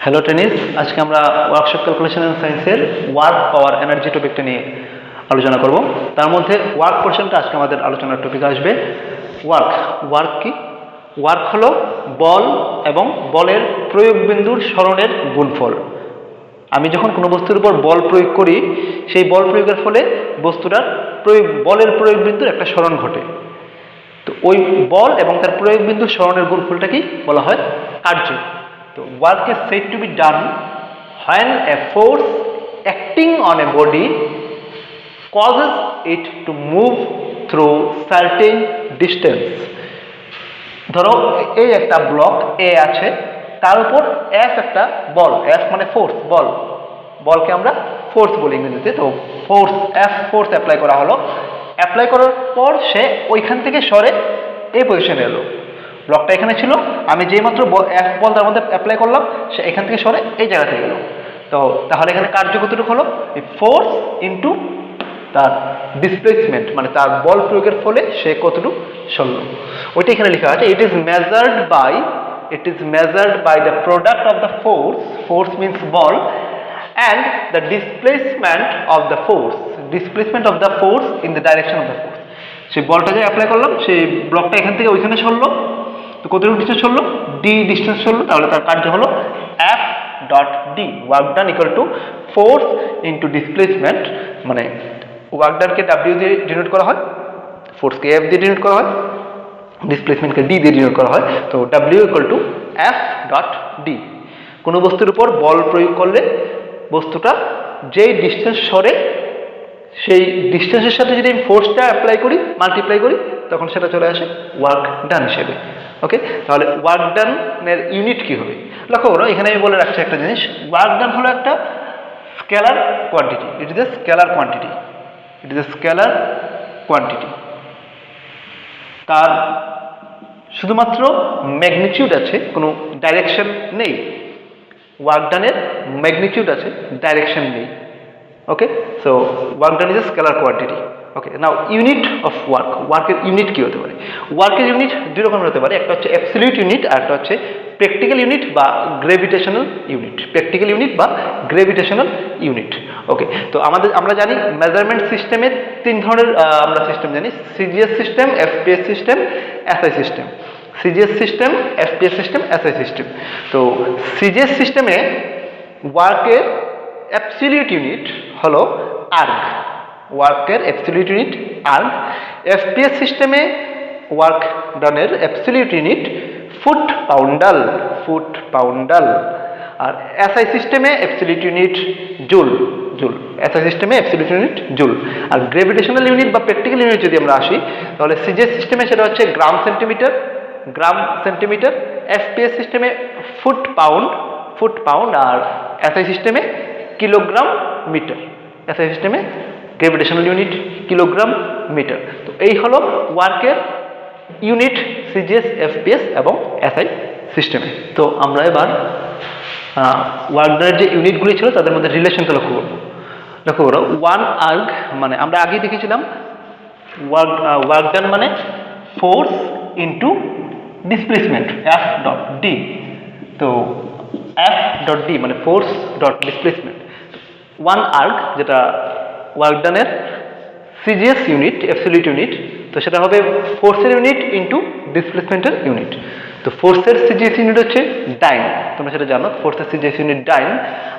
Hello ট্রেনিস, আজকে আমরা workshop calculation and সায়েন্সের ওয়ার্ক পাওয়ার এনার্জি টপিকটা নিয়ে আলোচনা করব। তার মধ্যে ওয়ার্ক পোর্শনটা আজকে আমাদের আলোচনার টপিক আসবে। ওয়ার্ক কি? ওয়ার্ক হলো বল এবং বলের প্রয়োগ বিন্দুর সরণের গুণফল। আমি যখন কোনো বস্তুর উপর বল প্রয়োগ করি, সেই বল প্রয়োগের ফলে বস্তুটার বলের প্রয়োগ বিন্দুর একটা সরণ ঘটে। তো ওই বল এবং তার প্রয়োগ বিন্দুর সরণের গুণফলটাকেই বলা হয় কার্য। So work is said to be done when a force acting on a body causes it to move through certain distance. ধরো এই একটা ব্লক এ আছে, তার উপর এফ একটা বল, এফ মানে ফোর্স, বলকে আমরা ফোর্স বলি ইংরেজিতে। তো ফোর্স অ্যাপ্লাই করা হলো। অ্যাপ্লাই করার পর সে ওইখান থেকে সরে এই পজিশনে এলো। ব্লকটা এখানে ছিল, আমি যেই মাত্র এফ বল তার মধ্যে অ্যাপ্লাই করলাম, সে এখান থেকে সরে এই জায়গাতে গেল। তো তাহলে এখানে কার্য কতটুকু হলো? ফোর্স ইন্টু তার ডিসপ্লেসমেন্ট, মানে তার বল প্রয়োগের ফলে সে কতটুকু সরল, ওইটা এখানে লেখা আছে। It is measured by the product of the force means বল and the displacement of the force in the direction of the force. সেই বলটা যে অ্যাপ্লাই করলাম, সেই ব্লকটা এখান থেকে ওইখানে সরলো। তো কতটুকু ডিস্টেন্স সরলো? ডি ডিস্টেন্স সরলো। তাহলে তার কার্য হলো F dot D, work done equal to force into displacement. মানে ওয়ার্ক ডানকে ডাব্লিউ দিয়ে ডিনোট করা হয়, ফোর্সকে এফ দিয়ে ডিনোট করা হয়, ডিসপ্লেসমেন্টকে ডি দিয়ে ডিনোট করা হয়। তো W equal to F dot D. কোনো বস্তুর উপর বল প্রয়োগ করলে বস্তুটা যেই ডিস্টেন্স সরে, সেই ডিস্টেন্সের সাথে যদি আমি ফোর্সটা মাল্টিপ্লাই করি, তখন সেটা চলে আসে ওয়ার্ক ডান হিসেবে। ওকে, তাহলে ওয়ার্ক ডানের ইউনিট কি হবে? লক্ষ্য করো, এখানে আমি বলে রাখছি একটা জিনিস। ওয়ার্ক ডান হলো একটা scalar quantity. It is a scalar quantity. তার শুধুমাত্র ম্যাগনিটিউড আছে, কোনো ডাইরেকশন নেই। ওয়ার্ক ডানের ম্যাগনিটিউড আছে, ডাইরেকশন নেই। Okay, so work done is a scalar quantity. Okay, now unit of ওয়ার্কের ইউনিট কি হতে পারে? ওয়ার্কের ইউনিট দুই রকমের হতে পারে। একটা হচ্ছে অ্যাবসলিউট ইউনিট, আর একটা হচ্ছে প্র্যাকটিক্যাল ইউনিট বা গ্রেভিটেশনাল ইউনিট। ওকে, তো আমরা জানি মেজারমেন্ট সিস্টেমের তিন ধরনের আমরা সিস্টেম জানি: CGS system, FPS system, SI system. CGS system, FPS system, SI system. তো সিজিএস সিস্টেমে ওয়ার্কের অ্যাবসলিউট ইউনিট হলো আর্গ। এফপিএস সিস্টেমে ওয়ার্ক ডানের অ্যাবসলিউট ইউনিট ফুট পাউন্ডাল। আর এসআই সিস্টেমে অ্যাবসলিউট ইউনিট জুল। আর গ্রেভিটেশনাল ইউনিট বা প্র্যাকটিক্যাল ইউনিট যদি আমরা আসি, তাহলে সিজিএস সিস্টেমে সেটা হচ্ছে গ্রাম সেন্টিমিটার। এফপিএস সিস্টেমে ফুট পাউন্ড। আর এসআই সিস্টেমে kilogram metre. Gravitational unit kilogram metre. তো এই হলো ওয়ার্কের ইউনিট সিজিএস, এফপিএস এবং এসআই সিস্টেমে। তো আমরা এবার ওয়ার্ক ডানের যে ইউনিটগুলি ছিল তাদের মধ্যে রিলেশনটা লক্ষ্য করো। ওয়ান আর্গ মানে আমরা আগেই দেখেছিলাম, ওয়ার্ক ডান মানে force into displacement, F dot D. তো এফ ডট ডি মানে force dot displacement. One erg যেটা ওয়ার্ক ডানের সিজিএস ইউনিট, অ্যাবসলিউট ইউনিট, তো সেটা হবে ফোর্সের ইউনিট ইন্টু ডিসপ্লেসমেন্টের ইউনিট। তো ফোর্সের সিজিএস ইউনিট হচ্ছে ডাইন, তোমরা সেটা জানো, ফোর্সের সিজিএস ইউনিট ডাইন,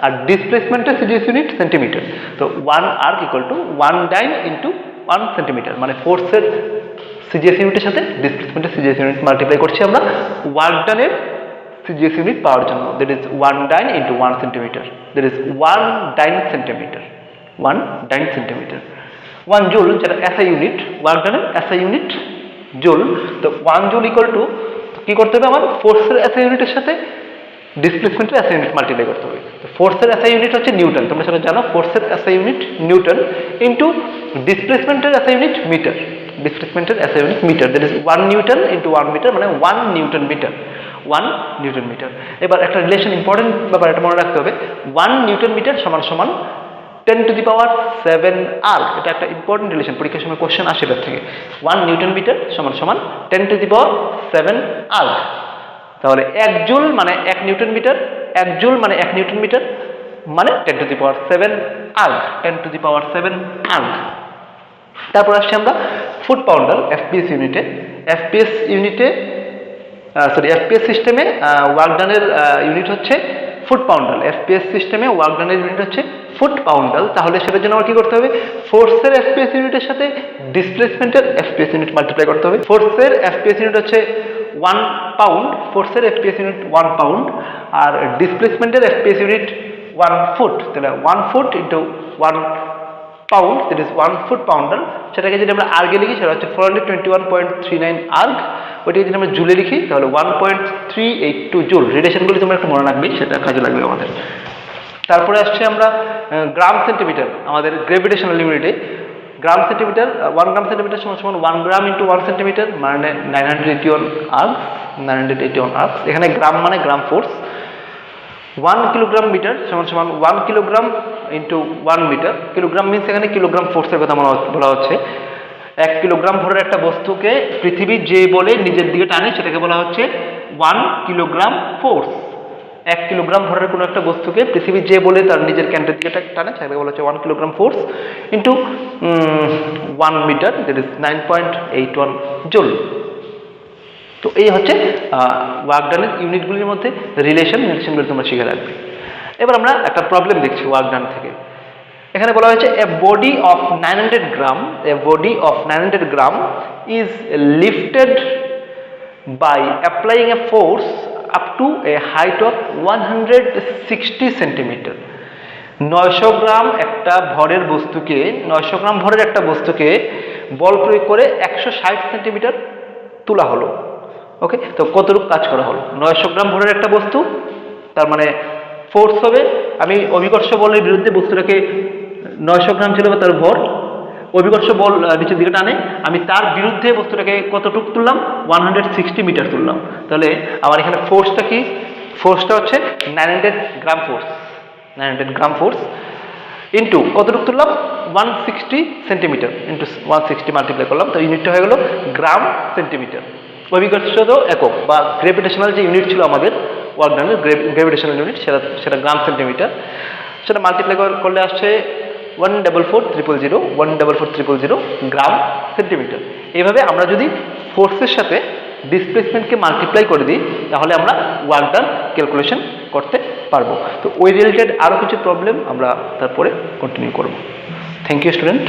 আর ডিসপ্লেসমেন্টের সিজিএস ইউনিট সেন্টিমিটার। তো one erg equal to one dyne into 1 centimetre, মানে ফোর্সের সিজিএস ইউনিটের সাথে ডিসপ্লেসমেন্টের সিজিএস ইউনিট মাল্টিপ্লাই করছি আমরা ওয়ার্ক ডানের সিজিএস ইউনিট পাওয়ার জন্য। That is 1 dyne into 1 centimetre, that is 1 dyne centimetre. 1 joule যেটা এসআই ইউনিট, ওয়ার্ক ডানের এসআই ইউনিট জুল। তো 1 জুল ইকুয়াল টু কি করতে হবে? আমার ফোর্সের এসআই ইউনিটের সাথে ডিসপ্লেসমেন্টের এসআই ইউনিট মাল্টিপ্লাই করতে হবে। তো ফোর্সের এসআই ইউনিট হচ্ছে নিউটন, তোমরা সেটা জানো। ফোর্সের এসআই ইউনিট নিউটন ইন্টু ডিসপ্লেসমেন্টের SI unit metre. That is 1 newton into 1 metre, মানে 1 নিউটন মিটার। এবার একটা রিলেশন, ইম্পর্টেন্ট ব্যাপার, এটা মনে রাখতে হবে। 1 নিউটন মিটার সমান 10 to the power 7 আর্গ। এটা একটা ইম্পর্টেন্ট রিলেশন, পরীক্ষার সময় কোশ্চেন আসে এটার থেকে। 1 নিউটন মিটার সমান 10 to the power 7 আর্গ। তাহলে 1 জুল মানে 1 নিউটন মিটার, 1 জুল মানে 1 নিউটন মিটার মানে 10⁷ আর্গ, 10⁷ আর্গ। তারপর আসছি আমরা ফুট পাউন্ডার এফপিএস ইউনিটে। এফপিএস ইউনিটে এফপিএস সিস্টেমে ওয়ার্ক ডানের ইউনিট হচ্ছে ফুট পাউন্ডাল। এফপিএস সিস্টেমে ওয়ার্ক ডানের ইউনিট হচ্ছে ফুট পাউন্ডাল। তাহলে সেটার জন্য আমার কি করতে হবে, ফোর্সের এফপিএস ইউনিটের সাথে ডিসপ্লেসমেন্টের এফপিএস ইউনিট মাল্টিপ্লাই করতে হবে। ফোর্সের এফপিএস ইউনিট হচ্ছে 1 পাউন্ড, ফোর্সের এফপিএস ইউনিট 1 পাউন্ড, আর ডিসপ্লেসমেন্টের এফপিএস ইউনিট 1 ফুট। তাহলে 1 foot into 1 pound, that is 1 foot ponder. সেটাকে যদি আমরা আর্গে লিখি সেটা হচ্ছে 421.39 আর্গ। ওইটাকে যদি আমরা জুলে লিখি তাহলে 1.382 জুল। রিলেশনগুলি তোমরা একটু মনে রাখবে, সেটা কাজে লাগবে আমাদের। তারপরে আসছে আমরা গ্রাম সেন্টিমিটার, আমাদের গ্রেভিটেশনাল ইউনিটে গ্রাম সেন্টিমিটার। 1 গ্রাম সেন্টিমিটার সমান 1 গ্রাম ইন্টু 1 সেন্টিমিটার মানে 981 আর্গ, 981 আর্গ। এখানে গ্রাম মানে গ্রাম ফোর্স। 1 কিলোগ্রাম মিটার সমান 1 kilogram into 1 metre. Kilogram means এখানে কিলোগ্রাম ফোর্সের কথা বলা হচ্ছে। 1 কিলোগ্রাম ভরের একটা বস্তুকে পৃথিবী যে বলে নিজের দিকে টানে সেটাকে বলা হচ্ছে 1 কিলোগ্রাম ফোর্স। 1 কিলোগ্রাম ভরের কোনো একটা বস্তুকে পৃথিবী যে বলে তার নিজের কেন্দ্রের দিকে টানে সেটাকে বলা হচ্ছে 1 kilogram force into 1 metre, that is 9.81 joule. তো এই হচ্ছে ওয়ার্ক ডানের ইউনিটগুলির মধ্যে রিলেশনগুলি তোমরা শিখে রাখবে। এবার আমরা একটা প্রবলেম দেখছি ওয়ার্ক ডান থেকে। এখানে বলা হয়েছে a body of 900 gram is lifted by applying a force up to a height of 160 centimetre. 900 gram একটা ভরের বস্তুকে 900 গ্রাম ভরের একটা বস্তুকে বল প্রয়োগ করে 160 সেন্টিমিটার তোলা হলো। ওকে, তো কতটুকু কাজ করা হলো? 900 গ্রাম ভরের একটা বস্তু, তার মানে ফোর্স হবে, আমি অভিকর্ষ বলের বিরুদ্ধে বস্তুটাকে 900 গ্রাম ছিল তার ভর, অভিকর্ষ বল নিচের দিকে টানে, আমি তার বিরুদ্ধে বস্তুটাকে কতটুকু তুললাম? 160 মিটার তুললাম। তাহলে আমার এখানে ফোর্সটা কি? ফোর্সটা হচ্ছে 900 গ্রাম ফোর্স, 900 গ্রাম ফোর্স ইন্টু কতটুকু তুললাম? 160 সেন্টিমিটার ইন্টু 160 মাল্টিপ্লাই করলাম, তো ইউনিটটা হয়ে গেল গ্রাম সেন্টিমিটার। অভিকর্ষজ একক বা গ্রেভিটেশনাল যে ইউনিট ছিল আমাদের ওয়ার্ক ডানের গ্রেভিটেশনাল ইউনিট, সেটা গ্রাম সেন্টিমিটার। সেটা মাল্টিপ্লাই করলে আসছে 144,000 গ্রাম সেন্টিমিটার। এইভাবে আমরা যদি ফোর্সের সাথে ডিসপ্লেসমেন্টকে মাল্টিপ্লাই করে দিই তাহলে আমরা ওয়ার্ক ডান ক্যালকুলেশন করতে পারবো। তো ওই রিলেটেড আরও কিছু প্রবলেম আমরা তারপরে কন্টিনিউ করব। Thank you student.